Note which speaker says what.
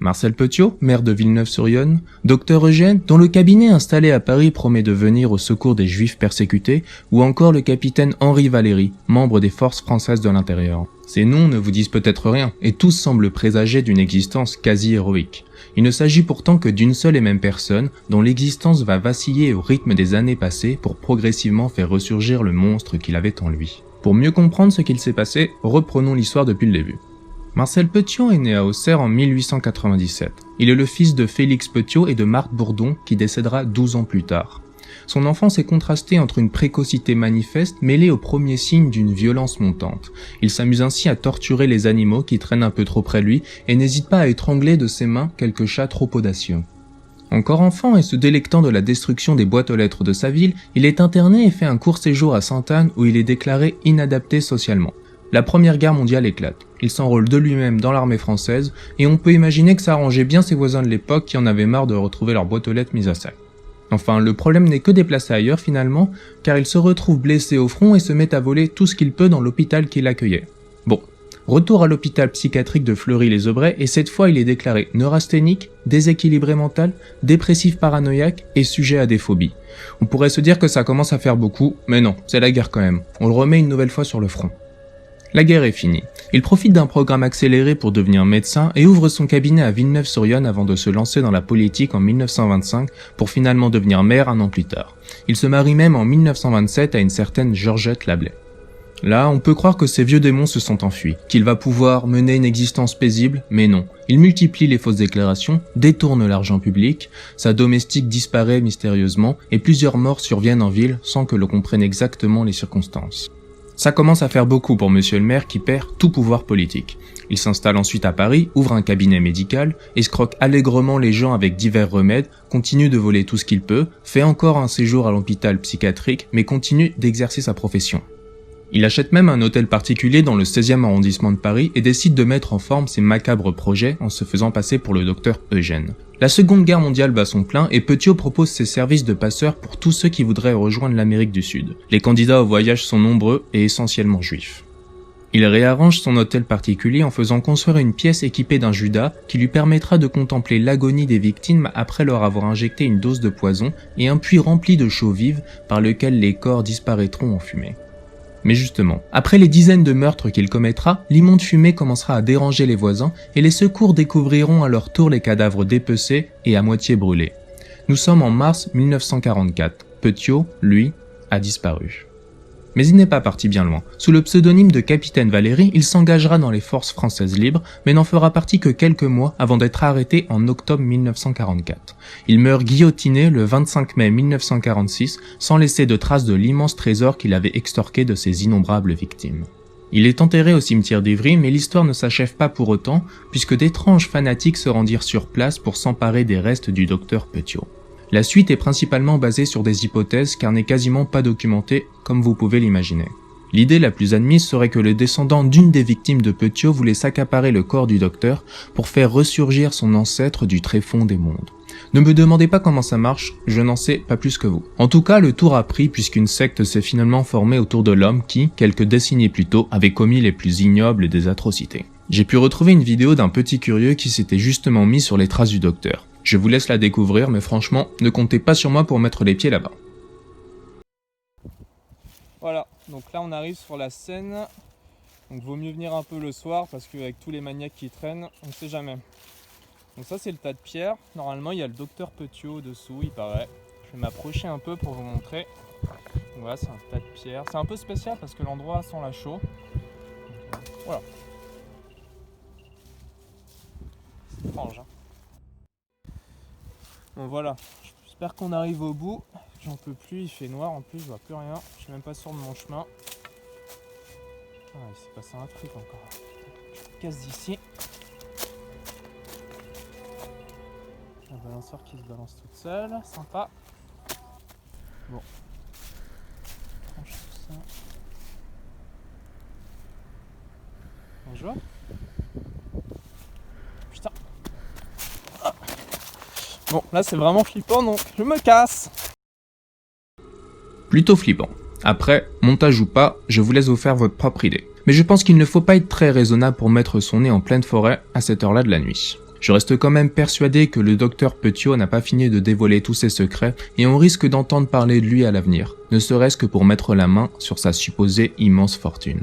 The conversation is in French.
Speaker 1: Marcel Petiot, maire de Villeneuve-sur-Yonne, Dr Eugène, dont le cabinet installé à Paris promet de venir au secours des juifs persécutés, ou encore le capitaine Henri Valéry, membre des forces françaises de l'intérieur. Ces noms ne vous disent peut-être rien, et tous semblent présager d'une existence quasi héroïque. Il ne s'agit pourtant que d'une seule et même personne, dont l'existence va vaciller au rythme des années passées pour progressivement faire ressurgir le monstre qu'il avait en lui. Pour mieux comprendre ce qu'il s'est passé, reprenons l'histoire depuis le début. Marcel Petiot est né à Auxerre en 1897. Il est le fils de Félix Petiot et de Marthe Bourdon qui décédera 12 ans plus tard. Son enfance est contrastée entre une précocité manifeste mêlée aux premiers signes d'une violence montante. Il s'amuse ainsi à torturer les animaux qui traînent un peu trop près de lui et n'hésite pas à étrangler de ses mains quelques chats trop audacieux. Encore enfant et se délectant de la destruction des boîtes aux lettres de sa ville, il est interné et fait un court séjour à Sainte-Anne où il est déclaré inadapté socialement. La Première Guerre mondiale éclate. Il s'enrôle de lui-même dans l'armée française et on peut imaginer que ça arrangeait bien ses voisins de l'époque qui en avaient marre de retrouver leurs boîtes aux lettres mises à sac. Enfin, le problème n'est que déplacé ailleurs finalement, car il se retrouve blessé au front et se met à voler tout ce qu'il peut dans l'hôpital qui l'accueillait. Bon, retour à l'hôpital psychiatrique de Fleury-les-Aubrais et cette fois il est déclaré neurasthénique, déséquilibré mental, dépressif paranoïaque et sujet à des phobies. On pourrait se dire que ça commence à faire beaucoup, mais non, c'est la guerre quand même. On le remet une nouvelle fois sur le front. La guerre est finie. Il profite d'un programme accéléré pour devenir médecin et ouvre son cabinet à Villeneuve-sur-Yonne avant de se lancer dans la politique en 1925 pour finalement devenir maire un an plus tard. Il se marie même en 1927 à une certaine Georgette Lablais. Là, on peut croire que ses vieux démons se sont enfuis, qu'il va pouvoir mener une existence paisible, mais non. Il multiplie les fausses déclarations, détourne l'argent public, sa domestique disparaît mystérieusement et plusieurs morts surviennent en ville sans que l'on comprenne exactement les circonstances. Ça commence à faire beaucoup pour monsieur le maire qui perd tout pouvoir politique. Il s'installe ensuite à Paris, ouvre un cabinet médical, escroque allègrement les gens avec divers remèdes, continue de voler tout ce qu'il peut, fait encore un séjour à l'hôpital psychiatrique, mais continue d'exercer sa profession. Il achète même un hôtel particulier dans le 16e arrondissement de Paris et décide de mettre en forme ses macabres projets en se faisant passer pour le docteur Eugène. La Seconde Guerre mondiale bat son plein et Petiot propose ses services de passeur pour tous ceux qui voudraient rejoindre l'Amérique du Sud. Les candidats au voyage sont nombreux et essentiellement juifs. Il réarrange son hôtel particulier en faisant construire une pièce équipée d'un Judas qui lui permettra de contempler l'agonie des victimes après leur avoir injecté une dose de poison et un puits rempli de chaux vive par lequel les corps disparaîtront en fumée. Mais justement, après les dizaines de meurtres qu'il commettra, l'immonde fumée commencera à déranger les voisins et les secours découvriront à leur tour les cadavres dépecés et à moitié brûlés. Nous sommes en mars 1944. Petiot, lui, a disparu. Mais il n'est pas parti bien loin. Sous le pseudonyme de Capitaine Valéry, il s'engagera dans les forces françaises libres, mais n'en fera partie que quelques mois avant d'être arrêté en octobre 1944. Il meurt guillotiné le 25 mai 1946, sans laisser de traces de l'immense trésor qu'il avait extorqué de ses innombrables victimes. Il est enterré au cimetière d'Ivry, mais l'histoire ne s'achève pas pour autant, puisque d'étranges fanatiques se rendirent sur place pour s'emparer des restes du docteur Petiot. La suite est principalement basée sur des hypothèses car n'est quasiment pas documentée comme vous pouvez l'imaginer. L'idée la plus admise serait que le descendant d'une des victimes de Petiot voulait s'accaparer le corps du docteur pour faire ressurgir son ancêtre du tréfonds des mondes. Ne me demandez pas comment ça marche, je n'en sais pas plus que vous. En tout cas, le tour a pris puisqu'une secte s'est finalement formée autour de l'homme qui, quelques décennies plus tôt, avait commis les plus ignobles des atrocités. J'ai pu retrouver une vidéo d'un petit curieux qui s'était justement mis sur les traces du docteur. Je vous laisse la découvrir, mais franchement, ne comptez pas sur moi pour mettre les pieds là-bas.
Speaker 2: Voilà, donc là on arrive sur la Seine. Donc vaut mieux venir un peu le soir parce qu'avec tous les maniaques qui traînent, on ne sait jamais. Donc ça c'est le tas de pierres. Normalement il y a le docteur Petiot dessous, il paraît. Je vais m'approcher un peu pour vous montrer. Donc voilà, c'est un tas de pierres. C'est un peu spécial parce que l'endroit sent la chaux. Voilà. C'est étrange, hein. Bon voilà, j'espère qu'on arrive au bout. J'en peux plus, il fait noir en plus, je vois plus rien. Je suis même pas sûr de mon chemin. Ah, il s'est passé un truc encore. Je casse d'ici. La balançoire qui se balance toute seule, sympa. Bon. Tranche tout ça. Bonjour. Putain. Ah. Bon, là c'est vraiment flippant, donc je me casse.
Speaker 1: Plutôt flippant. Après, montage ou pas, je vous laisse vous faire votre propre idée. Mais je pense qu'il ne faut pas être très raisonnable pour mettre son nez en pleine forêt à cette heure-là de la nuit. Je reste quand même persuadé que le docteur Petiot n'a pas fini de dévoiler tous ses secrets et on risque d'entendre parler de lui à l'avenir, ne serait-ce que pour mettre la main sur sa supposée immense fortune.